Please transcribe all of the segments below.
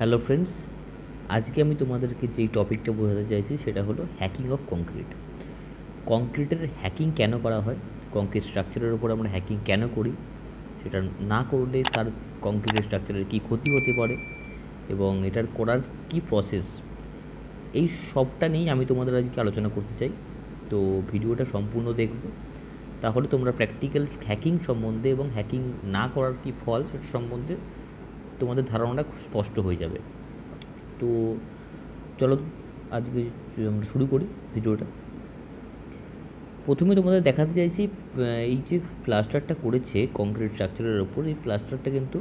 Hello friends, আজকে আমি তোমাদেরকে যেই টপিকটা বোঝাতে চাইছি সেটা হলো হ্যাকিং অফ কংক্রিট। কংক্রিটের হ্যাকিং কেন করা হয়, কংক্রিট স্ট্রাকচারের উপর আমরা হ্যাকিং কেন করি, সেটা না করলে তার কংক্রিটের স্ট্রাকচারের কী ক্ষতি হতে পারে এবং এটার করার কী প্রসেস, এই সবটা নিয়েই আমি তোমাদের আজকে আলোচনা করতে চাই। তো ভিডিওটা সম্পূর্ণ দেখবে, তাহলে তোমরা প্র্যাকটিক্যাল হ্যাকিং সম্বন্ধে এবং হ্যাকিং না করার কী ফল সেটা সম্বন্ধে তোমাদের ধারণাটা খুব স্পষ্ট হয়ে যাবে। তো চলো আজকে আমরা শুরু করি ভিডিওটা। প্রথমে তোমাদের দেখাতে চাইছি এই যে প্লাস্টারটা করেছে কংক্রিট স্ট্রাকচারের ওপর, এই প্লাস্টারটা কিন্তু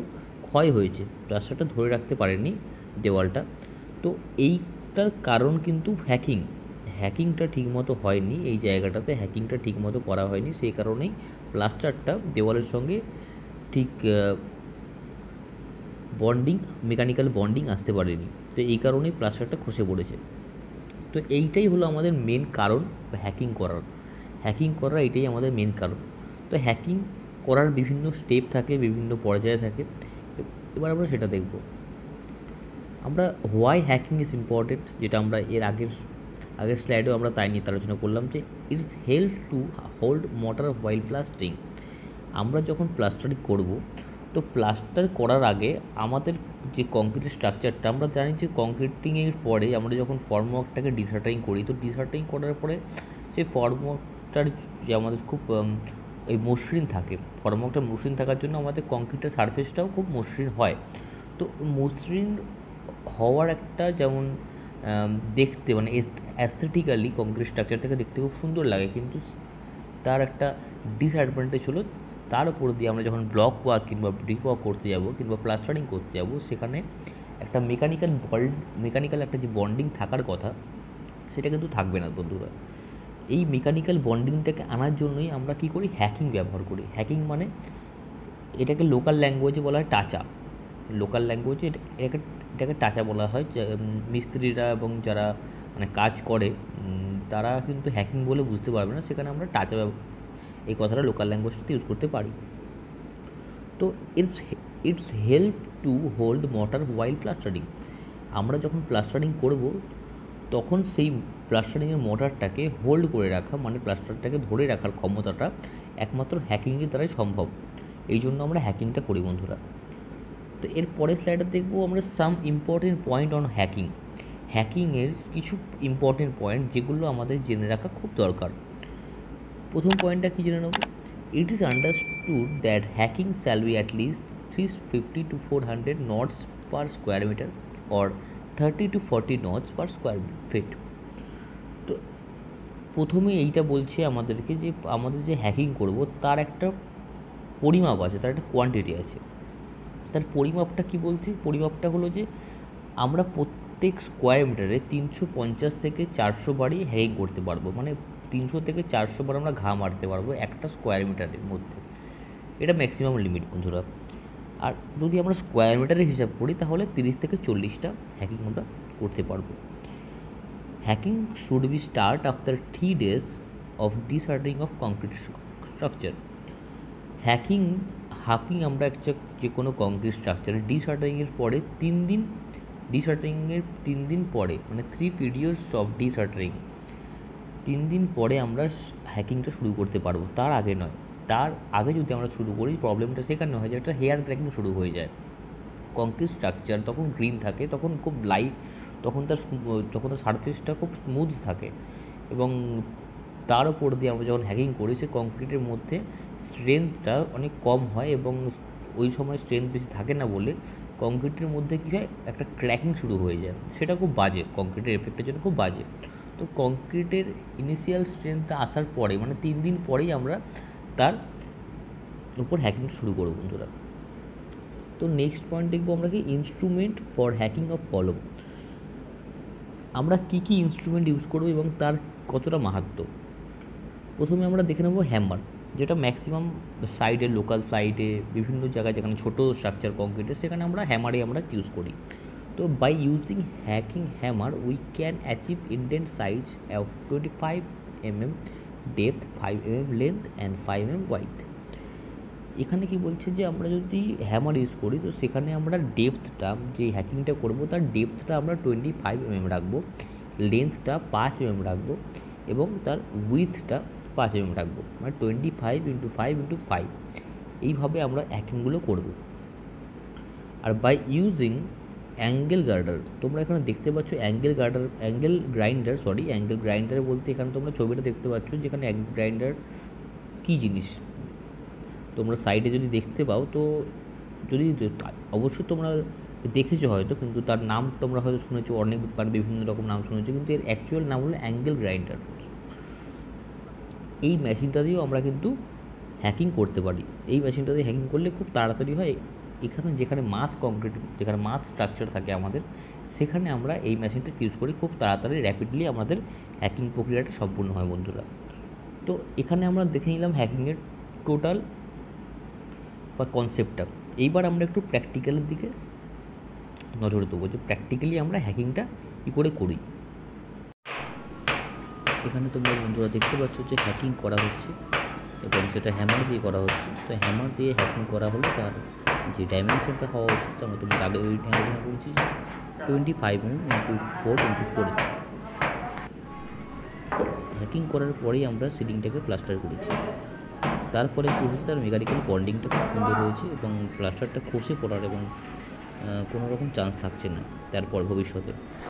ক্ষয় হয়েছে, প্লাস্টারটা ধরে রাখতে পারেনি দেওয়ালটা। তো এইটার কারণ কিন্তু হ্যাকিংটা ঠিকমতো হয়নি, এই জায়গাটাতে হ্যাকিংটা ঠিকমতো করা হয়নি, সেই কারণেই প্লাস্টারটা দেওয়ালের সঙ্গে ঠিক মেকানিক্যাল বন্ডিং আসতে পারেনি। তো এই কারণেই প্লাস্টারটা খসে পড়েছে। তো এইটাই হলো আমাদের মেন কারণ হ্যাকিং করার এটাই আমাদের মেন কারণ। তো হ্যাকিং করার বিভিন্ন স্টেপ থাকে, বিভিন্ন পর্যায়ে থাকে, এবার আমরা সেটা দেখব। আমরা হোয়াই হ্যাকিং ইজ ইম্পর্টেন্ট, যেটা আমরা এর আগের স্লাইডেও আমরা তাই নিয়ে আলোচনা করলাম, যে it's help to hold motor while plastering. আমরা যখন প্লাস্টারিং করব, তো প্লাস্টার করার আগে আমাদের যে কংক্রিট স্ট্রাকচারটা, আমরা জানি যে কংক্রিটিংয়ের পরে আমরা যখন ফর্মওয়ার্কটাকে ডিসার্টারিং করি, তো ডিসার্টারিং করার পরে সেই ফর্মওয়ার্কটার যে আমাদের খুব এই মসৃণ থাকে, ফর্মওয়ার্কটা মসৃণ থাকার জন্য আমাদের কংক্রিটের সারফেসটাও খুব মসৃণ হয়। তো মসৃণ হওয়ার একটা যেমন দেখতে মানে অ্যাস্থেটিক্যালি কংক্রিট স্ট্রাকচারটাকে দেখতে খুব সুন্দর লাগে, কিন্তু তার একটা ডিসঅ্যাডভান্টেজ হলো তার উপর দিয়ে আমরা যখন ব্লক ওয়ার্ক কিংবা ব্রিক ওয়ার্ক করতে যাব কিংবা প্লাস্টারিং করতে যাব, সেখানে একটা মেকানিক্যাল একটা যে বন্ডিং থাকার কথা সেটা কিন্তু থাকবে না বন্ধুরা। এই মেকানিক্যাল বন্ডিংটাকে আনার জন্যই আমরা কী করি, হ্যাকিং ব্যবহার করি। হ্যাকিং মানে এটাকে লোকাল ল্যাঙ্গুয়েজে বলা হয় টাচা। লোকাল ল্যাঙ্গুয়েজে এটাকে টাচা বলা হয়। মিস্ত্রিরা এবং যারা মানে কাজ করে তারা কিন্তু হ্যাকিং বলে বুঝতে পারবে না, সেখানে আমরা টাচা এই কথাটা লোকাল ল্যাঙ্গুয়েজটাতে ইউজ করতে পারি। তো it's help to hold motor while plastering. আমরা যখন প্লাস্টারিং করব তখন সেই প্লাস্টারিংয়ের মোটরটাকে হোল্ড করে রাখা, মানে প্লাস্টারটাকে ধরে রাখার ক্ষমতাটা একমাত্র হ্যাকিংয়ের দ্বারাই সম্ভব। এই জন্য আমরা হ্যাকিংটা করি বন্ধুরা। তো এর পরের স্লাইডে দেখবো আমরা সাম ইম্পর্টেন্ট পয়েন্ট অন হ্যাকিংয়ের কিছু ইম্পর্টেন্ট পয়েন্ট যেগুলো আমাদের জেনে রাখা খুব দরকার। প্রথম পয়েন্টটা কী জেনে নেব, it is understood that hacking shall be at least 350 to 400 knots per square meter or 30 to 40 knots per square feet। তো প্রথমে এইটা বলছে আমাদেরকে যে আমাদের যে হ্যাকিং করব তার একটা পরিমাপ আছে, তার একটা কোয়ান্টিটি আছে। তার পরিমাপটা কি বলছে, পরিমাপটা হলো যে আমরা প্রত্যেক স্কোয়ার মিটারে 350 থেকে 400 বারই হ্যাকিং করতে পারবো, মানে 300 থেকে 400 বার আমরা ঘা মারতে পারবো একটা স্কোয়ার মিটারের মধ্যে। এটা ম্যাক্সিমাম লিমিট বন্ধুরা। আর যদি আমরা স্কোয়ার মিটারে হিসাব করি তাহলে 30 থেকে 40টা হ্যাকিং আমরা করতে পারবো। Hacking should be start after 3 days of deshuttering of concrete structure. Hacking আমরা যে কোনো কংক্রিট স্ট্রাকচারে ডিসার্টারিংয়ের পরে 3 দিন পরে, মানে 3 periods অফ ডিসার্টারিং, 3 দিন পরে আমরা হ্যাকিংটা শুরু করতে পারবো, তার আগে নয়। তার আগে যদি আমরা শুরু করি প্রবলেমটা সেখানে হয় যে একটা হেয়ার ক্র্যাকিং শুরু হয়ে যায়। কংক্রিট স্ট্রাকচার তখন গ্রিন থাকে, তখন খুব লাইট, তখন তার সারফেসটা খুব স্মুথ থাকে, এবং তার উপর দিয়ে আমরা যখন হ্যাকিং করি সে কংক্রিটের মধ্যে স্ট্রেংথটা অনেক কম হয়, এবং ওই সময় স্ট্রেংথ বেশি থাকে না বলে কংক্রিটের মধ্যে কী হয়, একটা ক্র্যাকিং শুরু হয়ে যায়। সেটা খুব বাজে, কংক্রিটের এফেক্টের জন্য খুব বাজে। তো কংক্রিটের ইনিশিয়াল স্ট্রেংথটা আসার পরে, মানে 3 দিন পরেই আমরা তার উপর হ্যাকিং শুরু করবো বন্ধুরা। তো নেক্সট পয়েন্ট দেখবো আমরা কি, ইনস্ট্রুমেন্ট ফর হ্যাকিং অফ কলম। আমরা কী কী ইনস্ট্রুমেন্ট ইউজ করবো এবং তার কতটা মাহাত্ম্য। প্রথমে আমরা দেখে নেবো হ্যামার, যেটা ম্যাক্সিমাম সাইডে, লোকাল সাইডে, বিভিন্ন জায়গায় যেখানে ছোটো স্ট্রাকচার কংক্রিটের সেখানে আমরা হ্যামারে আমরা ইউজ করি। তো by using hacking hammer we can achieve indent size of 25 mm depth, 5 mm length and 5 mm wide. এখানে কি বলছে যে আমরা যদি হ্যামার ইউজ করি তো সেখানে আমরা ডেপথটা, যে হ্যাকিংটা করবো তার ডেপথটা আমরা 25 mm রাখবো, লেন্থটা 5 mm রাখবো এবং তার উইথটা 5 mm রাখবো, মানে 25 × 5 × 5 এইভাবে আমরা হ্যাকিংগুলো করবো। আর বাই ইউজিং অ্যাঙ্গেল গার্ডার, তোমরা এখানে দেখতে পাচ্ছ অ্যাঙ্গেল গ্রাইন্ডার বলতে এখানে তোমরা ছবিটা দেখতে পাচ্ছ, যেখানে অ্যাঙ্গেল গ্রাইন্ডার কী জিনিস তোমরা সাইডে যদি দেখতে পাও, তো যদি অবশ্যই তোমরা দেখেছো হয়তো, কিন্তু তার নাম তোমরা হয়তো শুনেছো অনেকবার, বিভিন্ন রকম নাম শুনেছো, কিন্তু এর অ্যাকচুয়াল নাম হলো অ্যাঙ্গেল গ্রাইন্ডার। এই মেশিনটা দিয়েও আমরা কিন্তু হ্যাকিং করতে পারি। এই মেশিনটা দিয়ে হ্যাকিং করলে খুব তাড়াতাড়ি হয়। এখানে যেখানে মাস স্ট্রাকচার থাকে আমাদের, সেখানে আমরা এই মেশিনটা ইউজ করি, খুব তাড়াতাড়ি র্যাপিডলি আমাদের হ্যাকিং প্রক্রিয়াটা সম্পূর্ণ হয় বন্ধুরা। তো এখানে আমরা দেখে নিলাম হ্যাকিংয়ের টোটাল বা কনসেপ্টটা। এইবার আমরা একটু প্র্যাকটিক্যালের দিকে নজর দেবো, যে প্র্যাকটিক্যালি আমরা হ্যাকিংটা কী করে করি। এখানে তোমরা বন্ধুরা দেখতে পাচ্ছ যে হ্যাকিং করা হচ্ছে এবং সেটা হ্যামার দিয়ে করা হচ্ছে। তো হ্যামার দিয়ে হ্যাকিং করা হলে তার যে ডাইমেনশনটা হওয়া উচিত, আমরা তোমাকে আগে ওই আলোচনা করছি, 25 mm × 4 × 4 হ্যাকিং করার পরেই আমরা সিলিংটাকে প্লাস্টার করেছি। তারপরে কী হয়েছে, তার মেকানিক্যাল বন্ডিংটা খুব সুন্দর হয়েছে এবং প্লাস্টারটা খসে পড়ার এবং কোনো রকম চান্স থাকছে না তারপর ভবিষ্যতে।